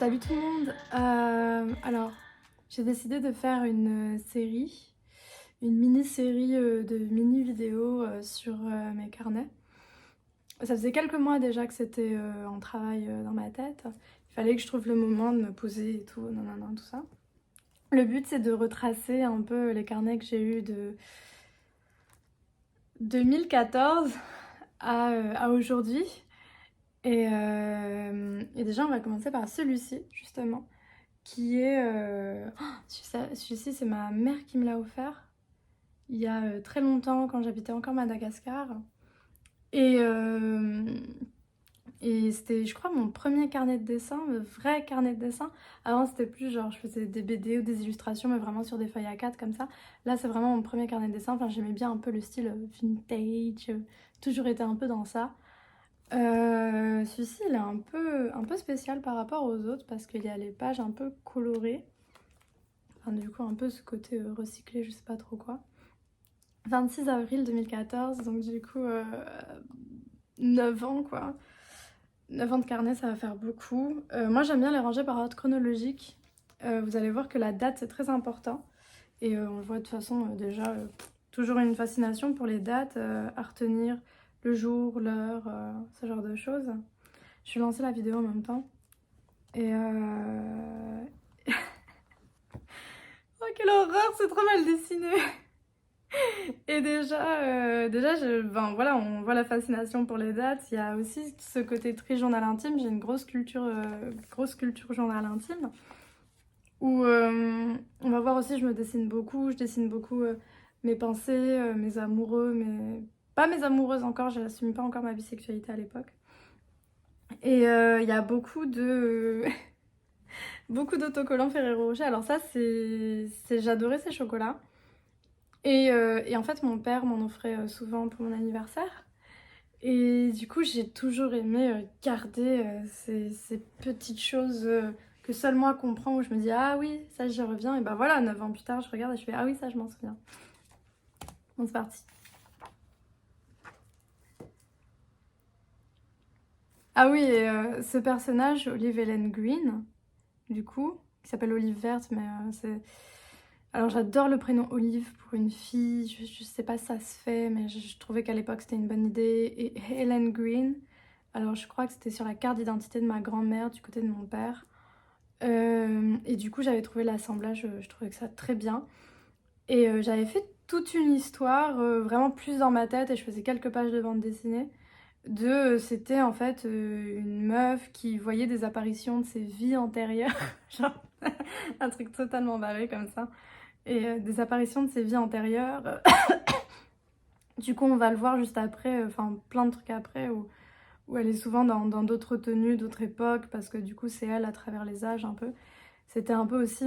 Salut tout le monde. Alors, j'ai décidé de faire une série, une mini-série de mini-vidéos sur mes carnets. Ça faisait quelques mois déjà que c'était en travail dans ma tête. Il fallait que je trouve le moment de me poser et tout, non, non, non, tout ça. Le but, c'est de retracer un peu les carnets que j'ai eus de 2014 à aujourd'hui. Et déjà, on va commencer par celui-ci, justement. Qui est... celui-ci, c'est ma mère qui me l'a offert il y a très longtemps, quand j'habitais encore Madagascar. Et, euh, et c'était, je crois, mon premier carnet de dessin, le vrai carnet de dessin. Avant, c'était plus genre, je faisais des BD ou des illustrations, mais vraiment sur des feuilles A4 comme ça. Là, c'est vraiment mon premier carnet de dessin. Enfin, j'aimais bien un peu le style vintage, toujours été un peu dans ça. Celui-ci, il est un peu spécial par rapport aux autres parce qu'il y a les pages un peu colorées. Enfin, du coup, un peu ce côté recyclé, je sais pas trop quoi. 26 avril 2014, donc du coup, 9 ans quoi. 9 ans de carnet, ça va faire beaucoup. Moi, j'aime bien les ranger par ordre chronologique. Vous allez voir que la date, c'est très important. Et on le voit de toute façon, déjà, toujours une fascination pour les dates, à retenir le jour, l'heure, ce genre de choses. Je vais lancer la vidéo en même temps. Et oh, quelle horreur, c'est trop mal dessiné! Et ben voilà, on voit la fascination pour les dates. Il y a aussi ce côté très journal intime. J'ai une grosse culture journal intime. Où on va voir aussi, je dessine beaucoup mes pensées, mes amoureux, pas mes amoureuses encore, je n'assume pas encore ma bisexualité à l'époque. Et il y a beaucoup d'autocollants Ferrero Rocher. Alors ça, j'adorais ces chocolats. Et en fait, mon père m'en offrait souvent pour mon anniversaire. Et du coup, j'ai toujours aimé garder ces petites choses que seul moi comprends, où je me dis, ah oui, ça j'y reviens. Et ben voilà, 9 ans plus tard, je regarde et je fais, ah oui, ça je m'en souviens. Bon, c'est parti. Ah oui, et ce personnage, Olive Ellen Green, du coup, qui s'appelle Olive Verte, mais c'est... Alors j'adore le prénom Olive pour une fille, je sais pas si ça se fait, mais je trouvais qu'à l'époque c'était une bonne idée. Et Helen Green, alors je crois que c'était sur la carte d'identité de ma grand-mère du côté de mon père. Et du coup j'avais trouvé l'assemblage, je trouvais que ça très bien. Et j'avais fait toute une histoire, vraiment plus dans ma tête, et je faisais quelques pages de bande dessinée. C'était en fait une meuf qui voyait des apparitions de ses vies antérieures, genre un truc totalement barré comme ça. Et des apparitions de ses vies antérieures. Du coup, on va le voir juste après, enfin plein de trucs après, où elle est souvent dans d'autres tenues, d'autres époques, parce que du coup, c'est elle à travers les âges un peu. C'était un peu aussi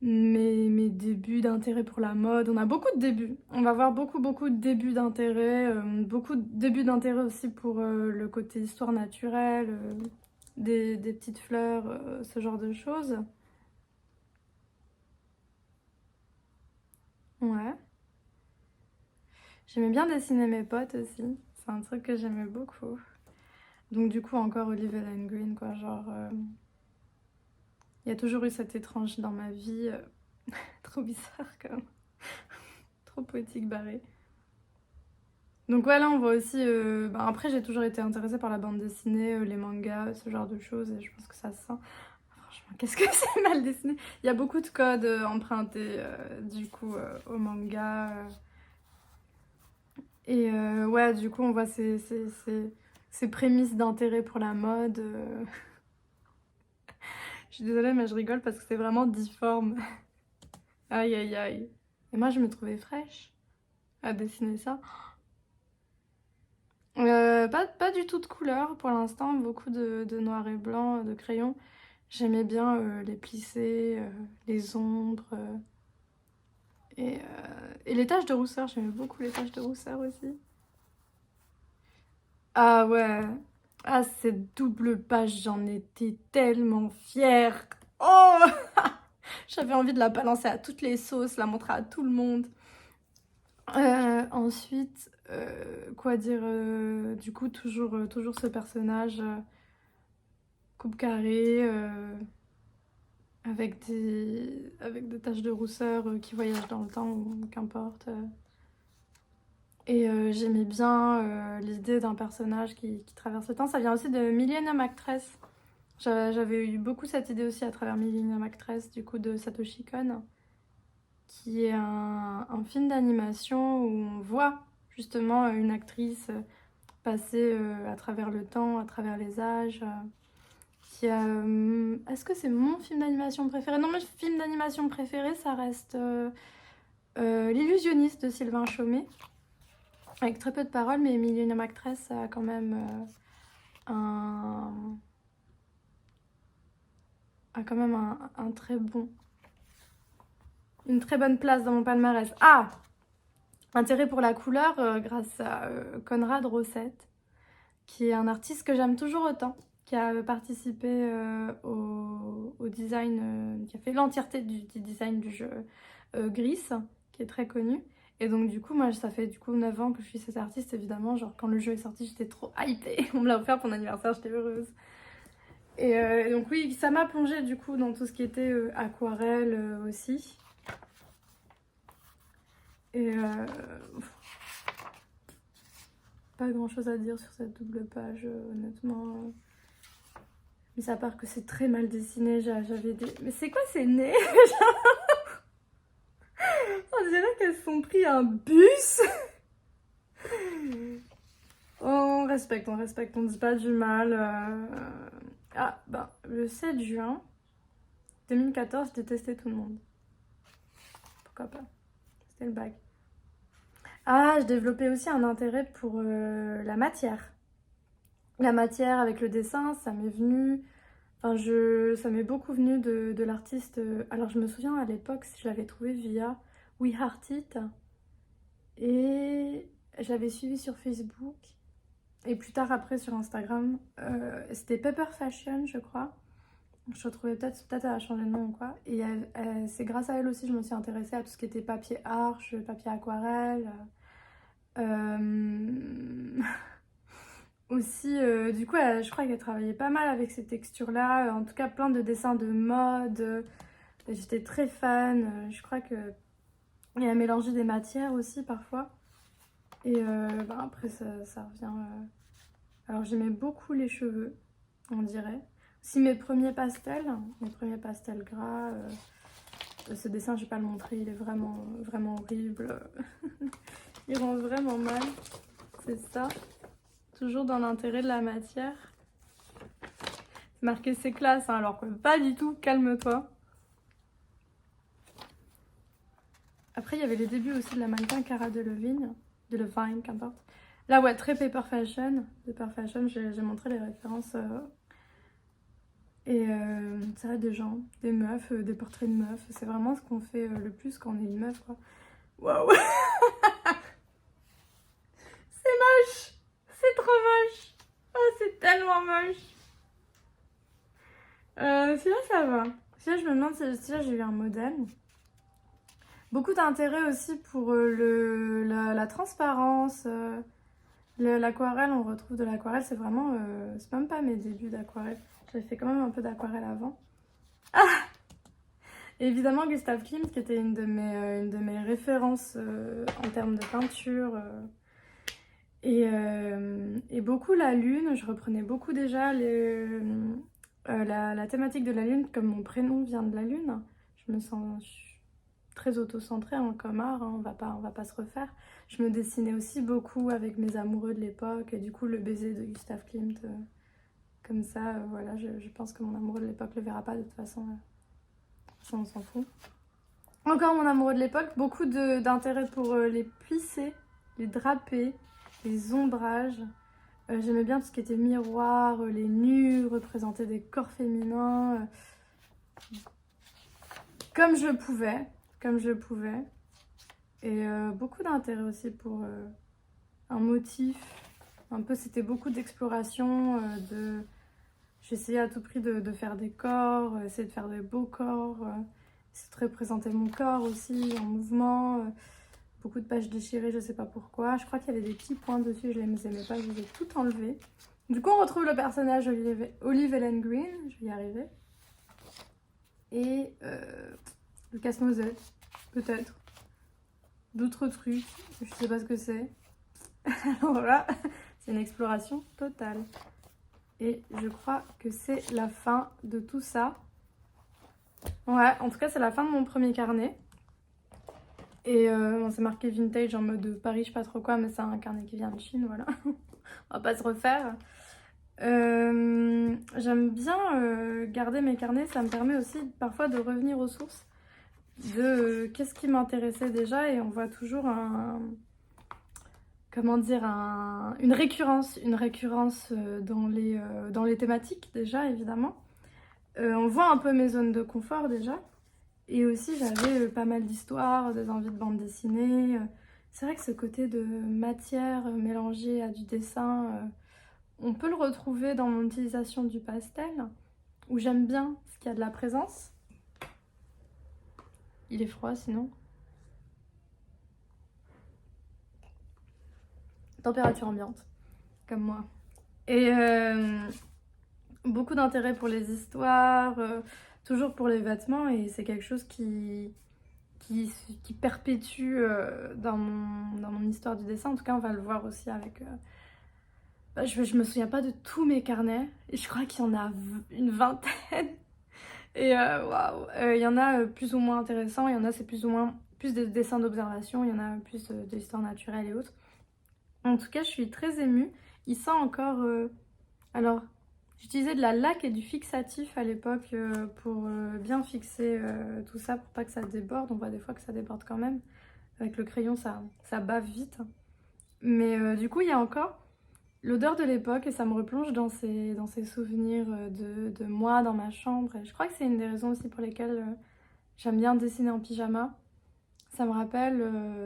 mes débuts d'intérêt pour la mode. On a beaucoup de débuts. On va voir beaucoup de débuts d'intérêt, beaucoup de débuts d'intérêt aussi pour le côté histoire naturelle, des petites fleurs, ce genre de choses. Ouais. J'aimais bien dessiner mes potes aussi. C'est un truc que j'aimais beaucoup. Donc du coup, encore Olive Ellen Green, quoi. Genre, il y a toujours eu cet étrange dans ma vie. Trop bizarre, quand même. Trop poétique, barré. Donc ouais, là, on voit aussi... après, j'ai toujours été intéressée par la bande dessinée, les mangas, ce genre de choses. Et je pense que ça se sent. Franchement, qu'est-ce que c'est mal dessiné. Il y a beaucoup de codes empruntés, du coup, au manga. Et ouais, du coup, on voit ces prémices d'intérêt pour la mode. Je suis désolée, mais je rigole parce que c'est vraiment difforme. Aïe, aïe, aïe. Et moi, je me trouvais fraîche à dessiner ça. Pas du tout de couleur pour l'instant, beaucoup de noir et blanc, de crayon. J'aimais bien les plissés, les ombres et les taches de rousseur. J'aimais beaucoup les taches de rousseur aussi. Ah ouais, ah cette double page, j'en étais tellement fière. Oh, j'avais envie de la balancer à toutes les sauces, la montrer à tout le monde. Ensuite, quoi dire, du coup, toujours ce personnage coupe carrée, avec des taches de rousseur qui voyagent dans le temps, ou qu'importe. Et j'aimais bien l'idée d'un personnage qui traverse le temps. Ça vient aussi de Millennium Actress. J'avais eu beaucoup cette idée aussi à travers Millennium Actress, du coup, de Satoshi Kon, qui est un film d'animation où on voit justement une actrice passer à travers le temps, à travers les âges. Est-ce que c'est mon film d'animation préféré? Non, mon film d'animation préféré, ça reste L'Illusionniste de Sylvain Chomet, avec très peu de paroles, mais Millennium Actress a quand même un très bon... Une très bonne place dans mon palmarès. Ah! Intérêt pour la couleur grâce à Conrad Rosset, qui est un artiste que j'aime toujours autant, qui a participé au design, qui a fait l'entièreté du design du jeu Gris, qui est très connu. Et donc du coup, moi, ça fait du coup 9 ans que je suis cet artiste, évidemment. Genre, quand le jeu est sorti, j'étais trop hypée. On me l'a offert pour mon anniversaire, j'étais heureuse. Et donc oui, ça m'a plongée du coup dans tout ce qui était aquarelle aussi. Et pas grand chose à dire sur cette double page, honnêtement. Mais à part que c'est très mal dessiné, j'avais des... Mais c'est quoi ces nez? On dirait qu'elles se sont pris un bus. On respecte, on ne dit pas du mal. Ah, ben, le 7 juin 2014, j'ai détesté tout le monde. Pourquoi pas? C'était le bac. Ah, je développais aussi un intérêt pour la matière. La matière avec le dessin, ça m'est venu... Enfin, ça m'est beaucoup venu de l'artiste... Alors, je me souviens à l'époque, je l'avais trouvé via We Heart It. Et je l'avais suivi sur Facebook. Et plus tard, après, sur Instagram. C'était Pepper Fashion, je crois. Je retrouvais peut-être elle a changé de nom ou quoi. Et c'est grâce à elle aussi que je me suis intéressée à tout ce qui était papier arche, papier aquarelle. Aussi, du coup, je crois qu'elle travaillait pas mal avec ces textures-là. En tout cas, plein de dessins de mode. J'étais très fan. Je crois que il a mélangé des matières aussi parfois. Et après, ça revient... Alors, j'aimais beaucoup les cheveux, on dirait. Aussi mes premiers pastels gras. Ce dessin, je vais pas le montrer, il est vraiment, vraiment horrible. Il rend vraiment mal. C'est ça. Toujours dans l'intérêt de la matière. C'est marqué c'est classe, hein, alors que pas du tout, calme-toi. Après, il y avait les débuts aussi de la mannequin Cara Delevingne, qu'importe. Là, ouais, très Paper Fashion. Paper Fashion, j'ai montré les références. Et ça, des gens, des meufs, des portraits de meufs. C'est vraiment ce qu'on fait le plus quand on est une meuf, quoi. Waouh! C'est moche! C'est trop moche! Oh, c'est tellement moche! Celui-là, ça va. Celui-là, je me demande si là, j'ai eu un modèle. Beaucoup d'intérêt aussi pour la transparence. L'aquarelle, on retrouve de l'aquarelle. C'est vraiment... c'est même pas mes débuts d'aquarelle. J'avais fait quand même un peu d'aquarelle avant. Ah! Évidemment, Gustav Klimt, qui était une de mes références en termes de peinture. Et beaucoup la lune. Je reprenais beaucoup déjà la thématique de la lune, comme mon prénom vient de la lune. Je me sens très auto-centrée hein, comme art, hein, on va pas se refaire. Je me dessinais aussi beaucoup avec mes amoureux de l'époque, et du coup le baiser de Gustav Klimt, comme ça, voilà, je pense que mon amoureux de l'époque le verra pas de toute façon, ça on s'en fout. Encore mon amoureux de l'époque, beaucoup d'intérêt pour les plissés, les drapés, les ombrages. J'aimais bien tout ce qui était miroir, les nus, représenter des corps féminins, comme je pouvais. Et beaucoup d'intérêt aussi pour un motif. Un peu, c'était beaucoup d'exploration, j'essayais à tout prix de faire des corps, essayer de faire des beaux corps, essayer de représenter mon corps aussi en mouvement. Beaucoup de pages déchirées, je sais pas pourquoi. Je crois qu'il y avait des petits points dessus, je les aimais pas, je les ai tout enlevés. Du coup, on retrouve le personnage Olive Ellen Green, je vais y arriver. Et le casse-noisette, peut-être. D'autres trucs, je sais pas ce que c'est. Alors voilà, c'est une exploration totale. Et je crois que c'est la fin de tout ça. Ouais, en tout cas, c'est la fin de mon premier carnet. Et bon, c'est marqué vintage en mode Paris, je sais pas trop quoi, mais c'est un carnet qui vient de Chine, voilà. On va pas se refaire. J'aime bien garder mes carnets, ça me permet aussi parfois de revenir aux sources de qu'est-ce qui m'intéressait déjà, et on voit toujours une récurrence dans les thématiques déjà, évidemment. On voit un peu mes zones de confort déjà. Et aussi, j'avais pas mal d'histoires, des envies de bande dessinée. C'est vrai que ce côté de matière mélangée à du dessin, on peut le retrouver dans mon utilisation du pastel, où j'aime bien ce qu'il y a de la présence. Il est froid sinon. Température ambiante, comme moi. Et beaucoup d'intérêt pour les histoires, toujours pour les vêtements, et c'est quelque chose qui perpétue dans mon histoire du dessin. En tout cas, on va le voir aussi avec... je me souviens pas de tous mes carnets, et je crois qu'il y en a une vingtaine. Et waouh, il y en a plus ou moins intéressants, il y en a c'est plus des dessins d'observation, il y en a plus de l'histoire naturelle et autres. En tout cas, je suis très émue. Il sent encore... Alors, j'utilisais de la laque et du fixatif à l'époque pour bien fixer tout ça, pour pas que ça déborde. On voit des fois que ça déborde quand même. Avec le crayon, ça bave vite. Mais du coup, il y a encore l'odeur de l'époque et ça me replonge dans ces souvenirs de moi dans ma chambre. Et je crois que c'est une des raisons aussi pour lesquelles j'aime bien dessiner en pyjama. Ça me rappelle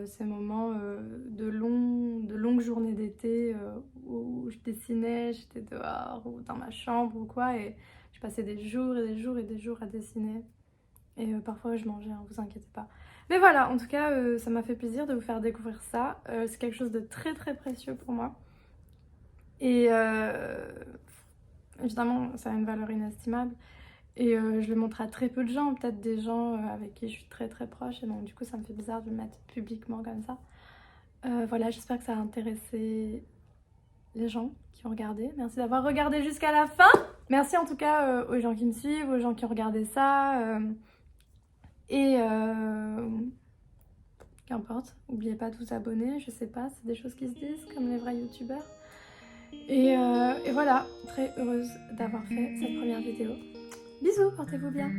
ces moments de longues journées d'été où je dessinais, j'étais dehors ou dans ma chambre ou quoi, et je passais des jours et des jours et des jours à dessiner. Et parfois je mangeais, hein, vous inquiétez pas. Mais voilà, en tout cas, ça m'a fait plaisir de vous faire découvrir ça. C'est quelque chose de très très précieux pour moi. Et évidemment, ça a une valeur inestimable. Et je le montre à très peu de gens, peut-être des gens avec qui je suis très très proche. Et donc du coup, ça me fait bizarre de le mettre publiquement comme ça. Voilà, j'espère que ça a intéressé les gens qui ont regardé. Merci d'avoir regardé jusqu'à la fin. Merci en tout cas aux gens qui me suivent, aux gens qui ont regardé ça. Et qu'importe, n'oubliez pas de vous abonner, je sais pas, c'est des choses qui se disent comme les vrais youtubeurs. Et voilà, très heureuse d'avoir fait cette première vidéo. Bisous, portez-vous bien.